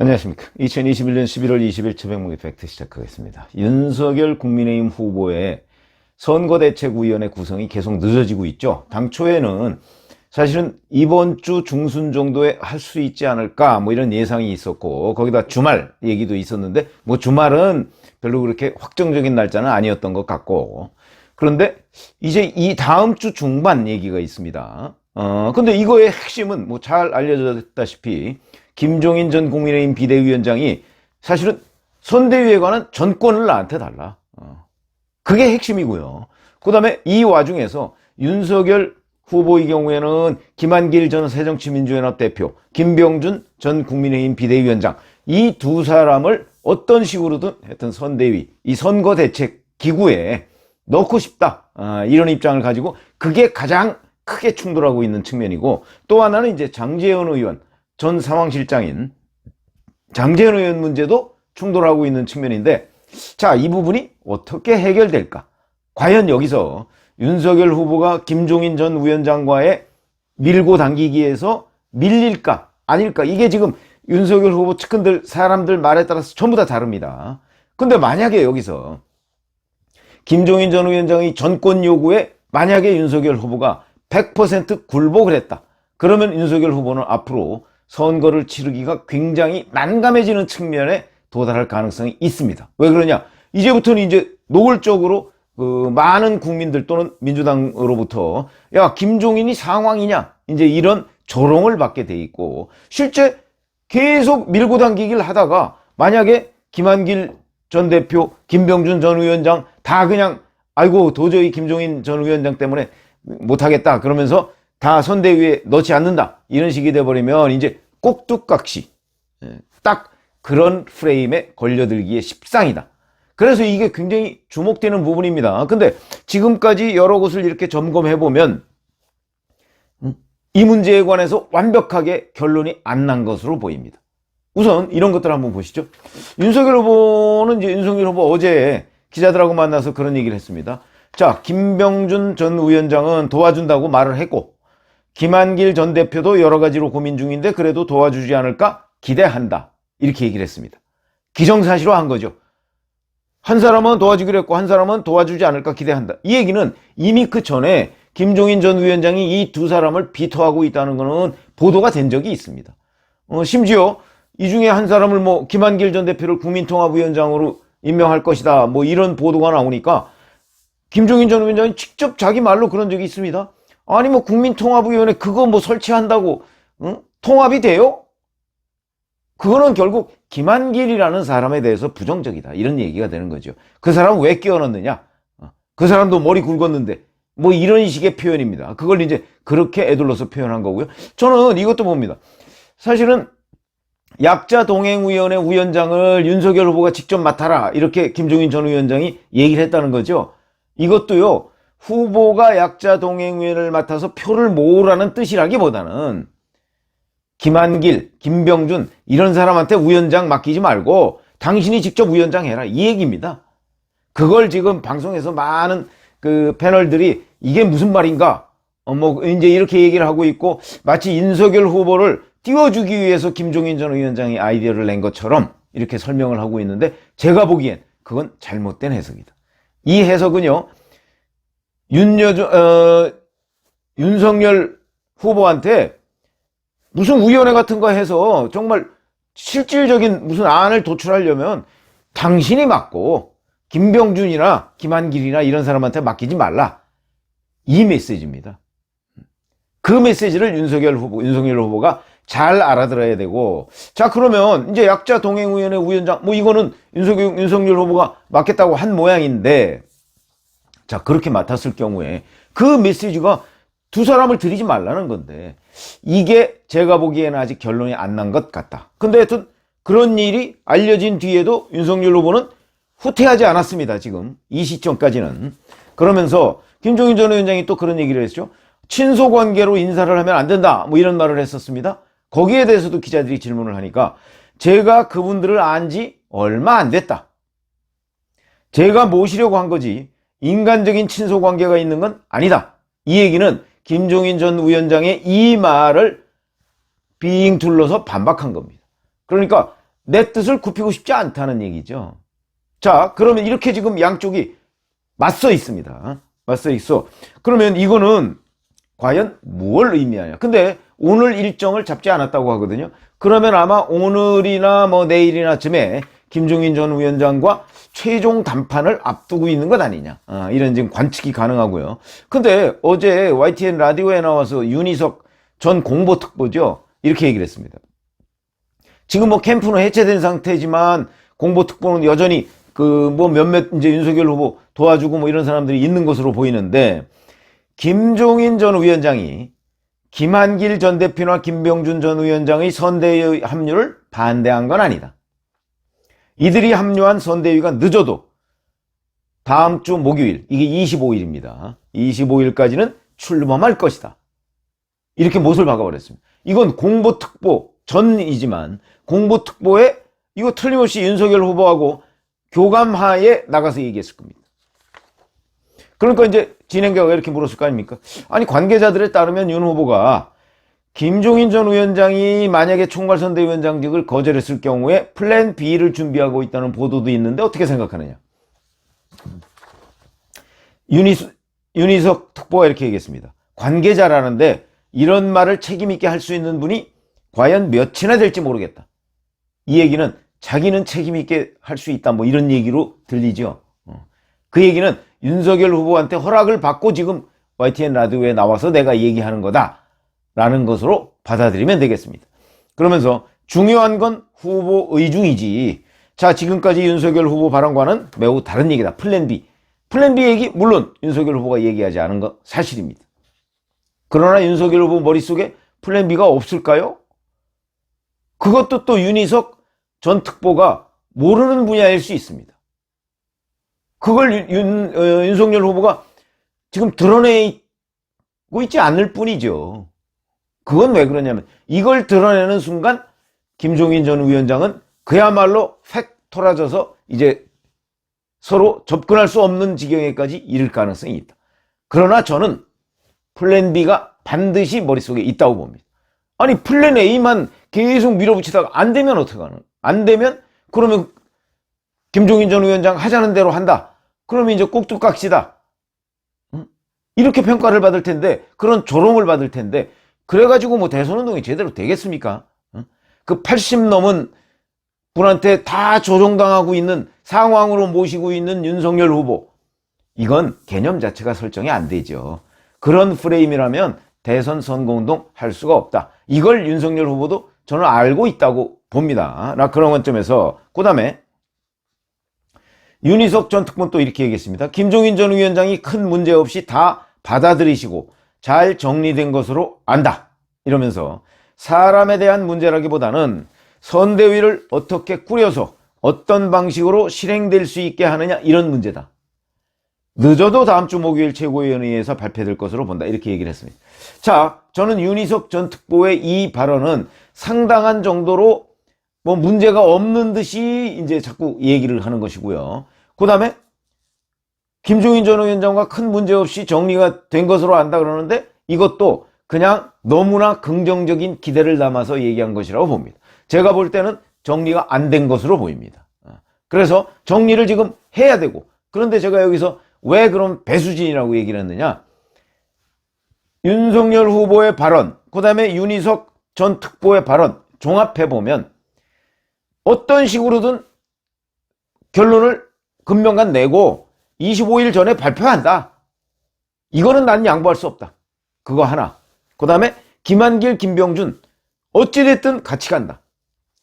안녕하십니까. 2021년 11월 20일 최병목의 팩트 시작하겠습니다. 윤석열 국민의힘 후보의 선거대책위원회 구성이 계속 늦어지고 있죠. 당초에는 사실은 이번 주 중순 정도에 할 수 있지 않을까 이런 예상이 있었고, 거기다 주말 얘기도 있었는데 주말은 별로 그렇게 확정적인 날짜는 아니었던 것 같고, 그런데 이제 이 다음 주 중반 얘기가 있습니다. 근데 이거의 핵심은 잘 알려졌다시피 김종인 전 국민의힘 비대위원장이 사실은 선대위에 관한 전권을 나한테 달라. 그게 핵심이고요. 그 다음에 이 와중에서 윤석열 후보의 경우에는 김한길 전 새정치민주연합 대표, 김병준 전 국민의힘 비대위원장, 이 두 사람을 어떤 식으로든 하여튼 선대위, 이 선거대책기구에 넣고 싶다. 이런 입장을 가지고 그게 가장 크게 충돌하고 있는 측면이고, 또 하나는 이제 장제원 의원, 전 상황실장인 장제원 의원 문제도 충돌하고 있는 측면인데, 자, 이 부분이 어떻게 해결될까? 과연 여기서 윤석열 후보가 김종인 전 위원장과의 밀고 당기기에서 밀릴까? 아닐까? 이게 지금 윤석열 후보 측근들, 사람들 말에 따라서 전부 다 다릅니다. 근데 만약에 여기서 김종인 전 위원장의 전권 요구에 만약에 윤석열 후보가 100% 굴복을 했다. 그러면 윤석열 후보는 앞으로 선거를 치르기가 굉장히 난감해지는 측면에 도달할 가능성이 있습니다. 왜 그러냐? 이제부터는 이제 노골적으로 많은 국민들 또는 민주당으로부터 야, 김종인이 상황이냐? 이제 이런 조롱을 받게 돼 있고, 실제 계속 밀고 당기기를 하다가 만약에 김한길 전 대표, 김병준 전 위원장 다 그냥 아이고 도저히 김종인 전 위원장 때문에 못하겠다 그러면서 다 선대위에 넣지 않는다 이런 식이 돼버리면 이제 꼭두각시 딱 그런 프레임에 걸려들기에 십상이다. 그래서 이게 굉장히 주목되는 부분입니다. 근데 지금까지 여러 곳을 이렇게 점검해보면 이 문제에 관해서 완벽하게 결론이 안 난 것으로 보입니다. 우선 이런 것들 한번 보시죠. 윤석열 후보는 이제 윤석열 후보 어제 기자들하고 만나서 그런 얘기를 했습니다. 자, 김병준 전 위원장은 도와준다고 말을 했고, 김한길 전 대표도 여러 가지로 고민 중인데 그래도 도와주지 않을까 기대한다. 이렇게 얘기를 했습니다. 기정사실화한 거죠. 한 사람은 도와주기로 했고 한 사람은 도와주지 않을까 기대한다. 이 얘기는 이미 그 전에 김종인 전 위원장이 이 두 사람을 비토하고 있다는 것은 보도가 된 적이 있습니다. 심지어 이 중에 한 사람을 김한길 전 대표를 국민통합위원장으로 임명할 것이다. 이런 보도가 나오니까 김종인 전 위원장이 직접 자기 말로 그런 적이 있습니다. 아니 국민통합위원회 그거 설치한다고 통합이 돼요? 그거는 결국 김한길이라는 사람에 대해서 부정적이다 이런 얘기가 되는 거죠. 그 사람 왜 끼워넣느냐? 그 사람도 머리 굵었는데 이런 식의 표현입니다. 그걸 이제 그렇게 애둘러서 표현한 거고요. 저는 이것도 봅니다. 사실은 약자동행위원회 위원장을 윤석열 후보가 직접 맡아라 이렇게 김종인 전 위원장이 얘기를 했다는 거죠. 이것도요, 후보가 약자동행위원회를 맡아서 표를 모으라는 뜻이라기보다는 김한길, 김병준 이런 사람한테 위원장 맡기지 말고 당신이 직접 위원장 해라 이 얘기입니다. 그걸 지금 방송에서 많은 그 패널들이 이게 무슨 말인가 이제 이렇게 얘기를 하고 있고, 마치 윤석열 후보를 띄워주기 위해서 김종인 전 위원장이 아이디어를 낸 것처럼 이렇게 설명을 하고 있는데, 제가 보기엔 그건 잘못된 해석이다. 이 해석은요, 윤석열 후보한테 무슨 위원회 같은 거 해서 정말 실질적인 무슨 안을 도출하려면 당신이 맡고 김병준이나 김한길이나 이런 사람한테 맡기지 말라. 이 메시지입니다. 그 메시지를 윤석열 후보가 잘 알아들어야 되고, 자, 그러면 이제 약자동행위원회 위원장, 이거는 윤석열 후보가 맡겠다고 한 모양인데, 자, 그렇게 맡았을 경우에 그 메시지가 두 사람을 들이지 말라는 건데, 이게 제가 보기에는 아직 결론이 안 난 것 같다. 근데 하여튼 그런 일이 알려진 뒤에도 윤석열 후보는 후퇴하지 않았습니다. 지금 이 시점까지는. 그러면서 김종인 전 위원장이 또 그런 얘기를 했죠. 친소관계로 인사를 하면 안 된다. 이런 말을 했었습니다. 거기에 대해서도 기자들이 질문을 하니까 제가 그분들을 안 지 얼마 안 됐다. 제가 모시려고 한 거지 인간적인 친소관계가 있는 건 아니다. 이 얘기는 김종인 전 위원장의 이 말을 빙 둘러서 반박한 겁니다. 그러니까 내 뜻을 굽히고 싶지 않다는 얘기죠. 자, 그러면 이렇게 지금 양쪽이 맞서 있습니다. 맞서 있어. 그러면 이거는 과연 뭘 의미하냐. 근데 오늘 일정을 잡지 않았다고 하거든요. 그러면 아마 오늘이나 뭐 내일이나쯤에 김종인 전 위원장과 최종 담판을 앞두고 있는 것 아니냐. 이런 지금 관측이 가능하고요. 근데 어제 YTN 라디오에 나와서 윤희석 전 공보특보죠. 이렇게 얘기를 했습니다. 지금 뭐 캠프는 해체된 상태지만 공보특보는 여전히 그 뭐 몇몇 이제 윤석열 후보 도와주고 뭐 이런 사람들이 있는 것으로 보이는데, 김종인 전 위원장이 김한길 전 대표나 김병준 전 위원장의 선대위 합류를 반대한 건 아니다. 이들이 합류한 선대위가 늦어도 다음 주 목요일, 이게 25일입니다. 25일까지는 출범할 것이다. 이렇게 못을 박아버렸습니다. 이건 공보특보 전이지만 공보특보에 이거 틀림없이 윤석열 후보하고 교감하에 나가서 얘기했을 겁니다. 그러니까 이제 진행자가 이렇게 물었을 거 아닙니까? 아니, 관계자들에 따르면 윤 후보가 김종인 전 위원장이 만약에 총괄선대위원장직을 거절했을 경우에 플랜 B를 준비하고 있다는 보도도 있는데 어떻게 생각하느냐? 윤희석 특보가 이렇게 얘기했습니다. 관계자라는데 이런 말을 책임있게 할 수 있는 분이 과연 몇이나 될지 모르겠다. 이 얘기는 자기는 책임있게 할 수 있다, 뭐 이런 얘기로 들리죠. 그 얘기는 윤석열 후보한테 허락을 받고 지금 YTN 라디오에 나와서 내가 얘기하는 거다 라는 것으로 받아들이면 되겠습니다. 그러면서 중요한 건 후보 의중이지, 자, 지금까지 윤석열 후보 발언과는 매우 다른 얘기다. 플랜 B. 플랜 B 얘기 물론 윤석열 후보가 얘기하지 않은 거 사실입니다. 그러나 윤석열 후보 머릿속에 플랜 B가 없을까요? 그것도 또 윤희석 전 특보가 모르는 분야일 수 있습니다. 그걸 윤석열 후보가 지금 드러내고 있지 않을 뿐이죠. 그건 왜 그러냐면 이걸 드러내는 순간 김종인 전 위원장은 그야말로 팩 토라져서 이제 서로 접근할 수 없는 지경에까지 이를 가능성이 있다. 그러나 저는 플랜 B가 반드시 머릿속에 있다고 봅니다. 아니, 플랜 A만 계속 밀어붙이다가 안 되면 어떡하는? 안 되면 그러면 김종인 전 위원장 하자는 대로 한다. 그러면 이제 꼭두각시다. 이렇게 평가를 받을 텐데, 그런 조롱을 받을 텐데, 그래가지고 뭐 대선운동이 제대로 되겠습니까? 그 80 넘은 분한테 다 조종당하고 있는 상황으로 모시고 있는 윤석열 후보, 이건 개념 자체가 설정이 안 되죠. 그런 프레임이라면 대선 선거운동 할 수가 없다. 이걸 윤석열 후보도 저는 알고 있다고 봅니다. 나 그런 관점에서. 그 다음에 윤희석 전 특보는 또 이렇게 얘기했습니다. 김종인 전 위원장이 큰 문제 없이 다 받아들이시고 잘 정리된 것으로 안다. 이러면서 사람에 대한 문제라기보다는 선대위를 어떻게 꾸려서 어떤 방식으로 실행될 수 있게 하느냐, 이런 문제다. 늦어도 다음 주 목요일 최고위원회에서 발표될 것으로 본다. 이렇게 얘기를 했습니다. 자, 저는 윤희석 전 특보의 이 발언은 상당한 정도로 뭐 문제가 없는 듯이 이제 자꾸 얘기를 하는 것이고요. 그 다음에 김종인 전 위원장과 큰 문제 없이 정리가 된 것으로 안다 그러는데 이것도 그냥 너무나 긍정적인 기대를 담아서 얘기한 것이라고 봅니다. 제가 볼 때는 정리가 안 된 것으로 보입니다. 그래서 정리를 지금 해야 되고, 그런데 제가 여기서 왜 그럼 배수진이라고 얘기를 했느냐, 윤석열 후보의 발언, 그 다음에 윤희석 전 특보의 발언 종합해보면 어떤 식으로든 결론을 금명간 내고 25일 전에 발표한다. 이거는 난 양보할 수 없다. 그거 하나. 그 다음에 김한길, 김병준 어찌됐든 같이 간다.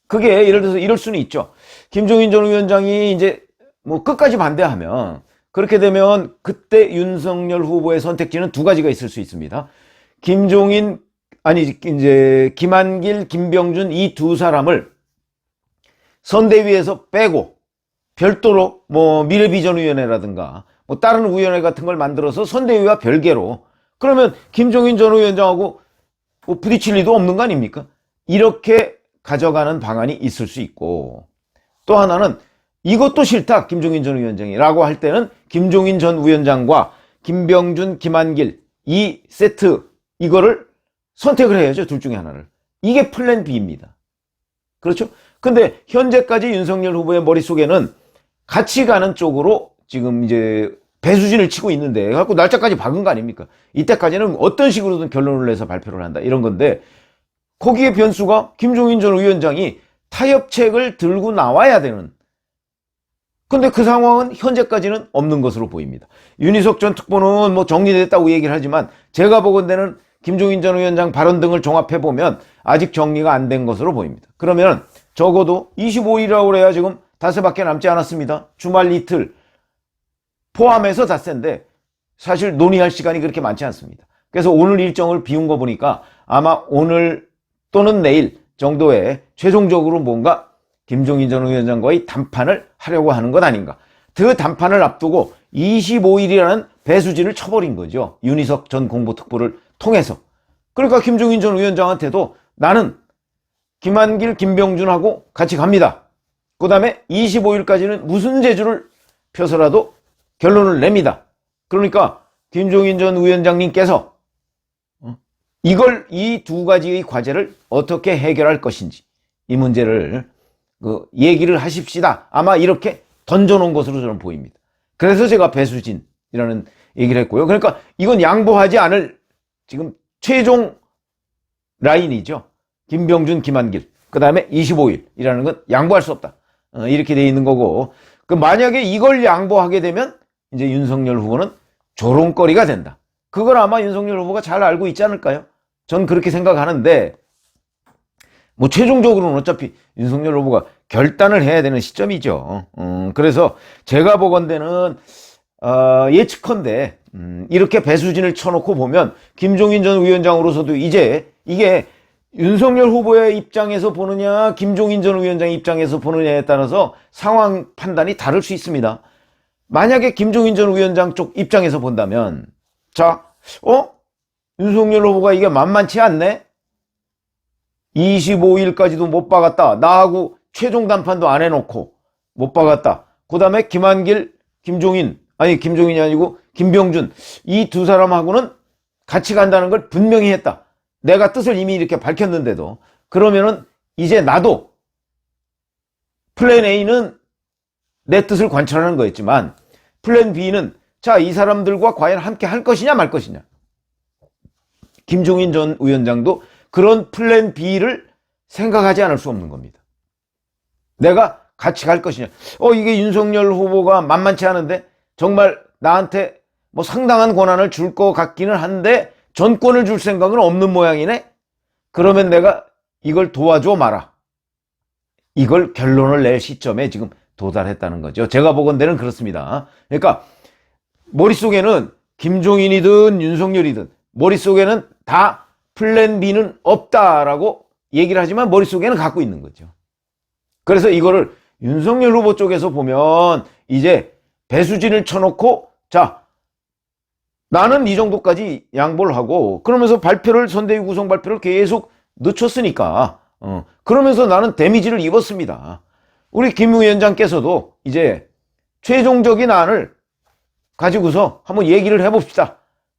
그게 예를 들어서 이럴 수는 있죠. 김종인 전 위원장이 이제 뭐 끝까지 반대하면, 그렇게 되면 그때 윤석열 후보의 선택지는 두 가지가 있을 수 있습니다. 이제 김한길, 김병준 이 두 사람을 선대위에서 빼고 별도로 뭐 미래비전위원회라든가 뭐 다른 위원회 같은 걸 만들어서 선대위와 별개로, 그러면 김종인 전 위원장하고 뭐 부딪힐 리도 없는 거 아닙니까? 이렇게 가져가는 방안이 있을 수 있고, 또 하나는 이것도 싫다 김종인 전 위원장이 라고 할 때는 김종인 전 위원장과 김병준, 김한길 이 세트, 이거를 선택을 해야죠. 둘 중에 하나를. 이게 플랜 B입니다. 그렇죠? 근데 현재까지 윤석열 후보의 머릿속에는 같이 가는 쪽으로 지금 이제 배수진을 치고 있는데, 갖고 날짜까지 박은 거 아닙니까? 이때까지는 어떤 식으로든 결론을 내서 발표를 한다, 이런 건데, 거기에 변수가 김종인 전 위원장이 타협책을 들고 나와야 되는, 근데 그 상황은 현재까지는 없는 것으로 보입니다. 윤희석 전 특보는 뭐 정리됐다고 얘기를 하지만, 제가 보건대는 김종인 전 위원장 발언 등을 종합해보면 아직 정리가 안 된 것으로 보입니다. 그러면 적어도 25일이라고 그래야 지금 닷새밖에 남지 않았습니다. 주말 이틀 포함해서 닷새인데 사실 논의할 시간이 그렇게 많지 않습니다. 그래서 오늘 일정을 비운 거 보니까 아마 오늘 또는 내일 정도에 최종적으로 뭔가 김종인 전 위원장과의 담판을 하려고 하는 것 아닌가. 그 담판을 앞두고 25일이라는 배수진을 쳐버린 거죠. 윤희석 전 공보특보를 통해서. 그러니까 김종인 전 위원장한테도 나는 김한길, 김병준하고 같이 갑니다. 그 다음에 25일까지는 무슨 재주를 펴서라도 결론을 냅니다. 그러니까 김종인 전 위원장님께서 이걸, 이 두 가지의 과제를 어떻게 해결할 것인지, 이 문제를 얘기를 하십시다. 아마 이렇게 던져놓은 것으로 저는 보입니다. 그래서 제가 배수진이라는 얘기를 했고요. 그러니까 이건 양보하지 않을 지금 최종 라인이죠. 김병준, 김한길. 그 다음에 25일이라는 건 양보할 수 없다. 이렇게 돼 있는 거고. 만약에 이걸 양보하게 되면 이제 윤석열 후보는 조롱거리가 된다. 그걸 아마 윤석열 후보가 잘 알고 있지 않을까요? 전 그렇게 생각하는데, 뭐 최종적으로는 어차피 윤석열 후보가 결단을 해야 되는 시점이죠. 그래서 제가 보건대는 예측컨대 이렇게 배수진을 쳐놓고 보면 김종인 전 위원장으로서도 이제 이게 윤석열 후보의 입장에서 보느냐, 김종인 전 위원장의 입장에서 보느냐에 따라서 상황 판단이 다를 수 있습니다. 만약에 김종인 전 위원장 쪽 입장에서 본다면, 자, 윤석열 후보가 이게 만만치 않네? 25일까지도 못 박았다. 나하고 최종 담판도 안 해놓고 못 박았다. 그 다음에 김한길, 김종인이 아니고 김병준, 이 두 사람하고는 같이 간다는 걸 분명히 했다. 내가 뜻을 이미 이렇게 밝혔는데도. 그러면은 이제 나도 플랜 A는 내 뜻을 관철하는 거였지만 플랜 B는 자, 이 사람들과 과연 함께 할 것이냐 말 것이냐. 김종인 전 위원장도 그런 플랜 B를 생각하지 않을 수 없는 겁니다. 내가 같이 갈 것이냐. 이게 윤석열 후보가 만만치 않은데 정말 나한테 뭐 상당한 권한을 줄 것 같기는 한데 전권을 줄 생각은 없는 모양이네. 그러면 내가 이걸 도와줘 마라. 이걸 결론을 낼 시점에 지금 도달했다는 거죠. 제가 보건대는 그렇습니다. 그러니까 머릿속에는 김종인이든 윤석열이든 머릿속에는 다 플랜 B는 없다라고 얘기를 하지만 머릿속에는 갖고 있는 거죠. 그래서 이거를 윤석열 후보 쪽에서 보면 이제 배수진을 쳐놓고, 자, 나는 이 정도까지 양보를 하고, 그러면서 선대위 구성 발표를 계속 늦췄으니까, 그러면서 나는 데미지를 입었습니다. 우리 김 위원장께서도 이제 최종적인 안을 가지고서 한번 얘기를 해봅시다.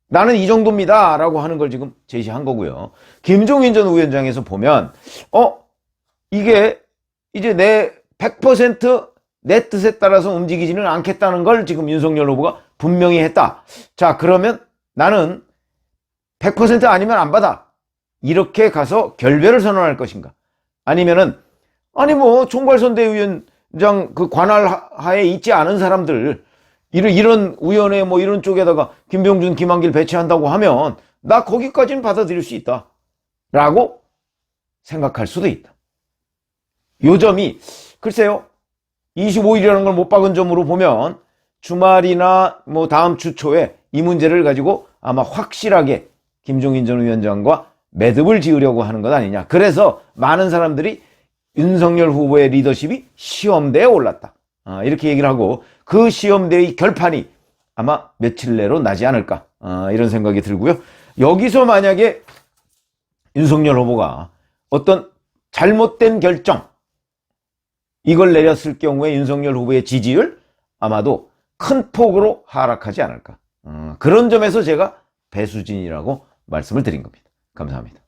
나는 이 정도입니다. 라고 하는 걸 지금 제시한 거고요. 김종인 전 위원장에서 보면, 이게 이제 100% 내 뜻에 따라서 움직이지는 않겠다는 걸 지금 윤석열 후보가 분명히 했다. 자, 그러면 나는 100% 아니면 안 받아. 이렇게 가서 결별을 선언할 것인가? 아니면은, 총괄선대위원장 그 관할 하에 있지 않은 사람들, 이런 위원회 뭐 이런 쪽에다가 김병준, 김한길 배치한다고 하면 나 거기까지는 받아들일 수 있다. 라고 생각할 수도 있다. 요 점이, 글쎄요, 25일이라는 걸 못 박은 점으로 보면 주말이나 뭐 다음 주 초에 이 문제를 가지고 아마 확실하게 김종인 전 위원장과 매듭을 지으려고 하는 것 아니냐. 그래서 많은 사람들이 윤석열 후보의 리더십이 시험대에 올랐다. 이렇게 얘기를 하고 그 시험대의 결판이 아마 며칠 내로 나지 않을까. 이런 생각이 들고요. 여기서 만약에 윤석열 후보가 어떤 잘못된 결정, 이걸 내렸을 경우에 윤석열 후보의 지지율 아마도 큰 폭으로 하락하지 않을까. 그런 점에서 제가 배수진이라고 말씀을 드린 겁니다. 감사합니다.